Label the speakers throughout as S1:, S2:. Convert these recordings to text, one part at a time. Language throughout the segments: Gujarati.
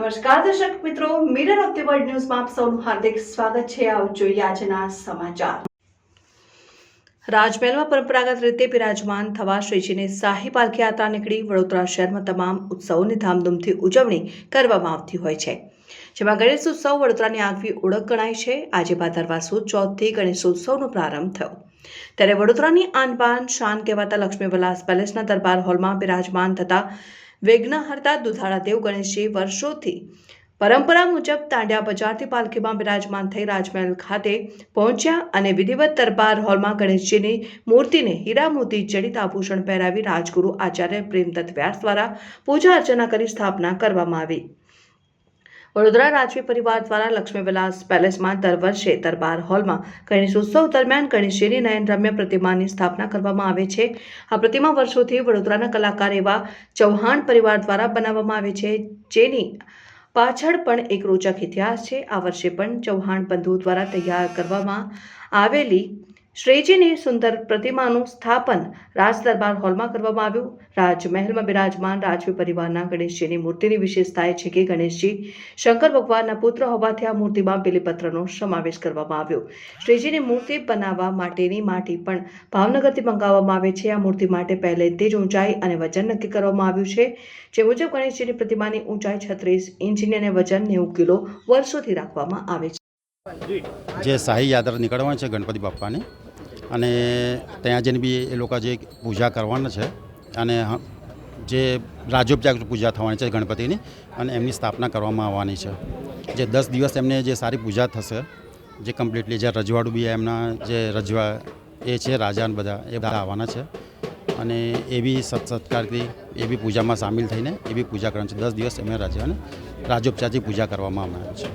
S1: નમસ્કાર દર્શક મિત્રો, મિરર ઓફ ધ વર્લ્ડ ન્યૂઝમાં આપ સૌનું હાર્દિક સ્વાગત છે। આવો જોઈએ આજના સમાચાર। રાજમહેલમાં પરંપરાગત રીતે બિરાજમાન થવા શ્રીજીની શાહી પાલખી યાત્રા નીકળી વડોદરા શહેરમાં તમામ ઉત્સવોની ધામધૂમથી ઉજવણી કરવામાં આવતી હોય છે, જેમાં ગણેશ ઉત્સવ વડોદરાની આગવી ઓળખ ગણાય છે। આજે ભાદરવા સુદ ચોથથી ગણેશોત્સવનો પ્રારંભ થયો, ત્યારે વડોદરાની આન બાન શાન કહેવાતા લક્ષ્મી વિલાસ પેલેસના દરબાર હોલમાં બિરાજમાન થતા વિઘ્નહર્તા દુધાળા દેવ ગણેશજી વર્ષોથી પરંપરા મુજબ તાંડિયા બજારથી પાલખીમાં બિરાજમાન થઈ રાજમહેલ ખાતે પહોંચ્યા અને વિધિવત દરબાર હોલમાં ગણેશજીની મૂર્તિને હીરા મોતી જડિત આભૂષણ પહેરાવી રાજગુરુ આચાર્ય પ્રેમદત્ત વ્યાસ દ્વારા પૂજા અર્ચના કરી સ્થાપના કરવામાં આવી। વડોદરા રાજવી પરિવાર દ્વારા લક્ષ્મી વિલાસ પેલેસમાં દર વર્ષે દરબાર હોલમાં ગણેશોત્સવ દરમિયાન ગણેશજીની નયનરમ્ય પ્રતિમાની સ્થાપના કરવામાં આવે છે। આ પ્રતિમા વર્ષોથી વડોદરાના કલાકાર એવા ચૌહાણ પરિવાર દ્વારા બનાવવામાં આવે છે, જેની પાછળ પણ એક રોચક ઇતિહાસ છે। આ વર્ષે પણ ચૌહાણ બંધુ દ્વારા તૈયાર કરવામાં આવેલી શ્રીજીની સુંદર પ્રતિમાનું સ્થાપન રાજ દરબાર હોલમાં કરવામાં આવ્યું। રાજમહેલમાં બિરાજમાન રાજવી પરિવારના ગણેશજીની મૂર્તિની વિશેષતા એ છે કે ગણેશજી શંકર ભગવાનના પુત્ર હોવાથી આ મૂર્તિમાં બેલીપત્રનો સમાવેશ કરવામાં આવ્યો। શ્રીજીની મૂર્તિ બનાવવા માટેની માટી પણ ભાવનગરથી મંગાવવામાં આવે છે। આ મૂર્તિ માટે પહેલેથી જ ઊંચાઈ અને વજન નક્કી કરવામાં આવ્યું છે, જે મુજબ ગણેશજીની પ્રતિમાની ઊંચાઈ 36 ઇંચની અને વજન 90 કિલો વર્ષોથી રાખવામાં આવે છે।
S2: જે શાહી યાત્રા નીકળવાની છે ગણપતિ બાપ્પાની, અને ત્યાં જઈને બી એ લોકો જે પૂજા કરવાના છે અને જે રાજોપચાર પૂજા થવાની છે ગણપતિની, અને એમની સ્થાપના કરવામાં આવવાની છે। જે 10 દિવસ એમને જે સારી પૂજા થશે, જે કમ્પ્લીટલી જે રજવાડું બી એમના જે રજવા એ છે રાજા બધા એ બધા આવવાના છે, અને એ બી સત્કારથી એ બી પૂજામાં સામેલ થઈને એ બી પૂજા કરવાની છે। 10 દિવસ એમને રાજાને રાજોપચારથી પૂજા કરવામાં આવે છે।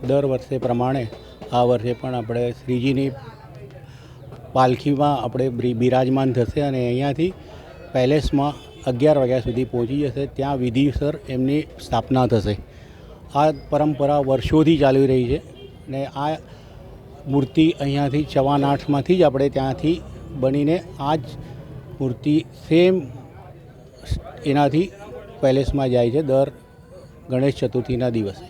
S3: દર વર્ષે પ્રમાણે આ વર્ષે પણ આપણે શ્રીજીની પાલખીમાં આપણે બિરાજમાન થશે અને અહીંયાથી પેલેસમાં 11 વાગ્યા સુધી પહોંચી જશે। ત્યાં વિધિસર એમની સ્થાપના થશે। આ પરંપરા વર્ષોથી ચાલી રહી છે અને આ મૂર્તિ અહીંયાથી 8:15માંથી જ આપણે ત્યાંથી બનીને આ જ મૂર્તિ સેમ એનાથી પેલેસમાં જાય છે દર ગણેશ ચતુર્થીના દિવસે।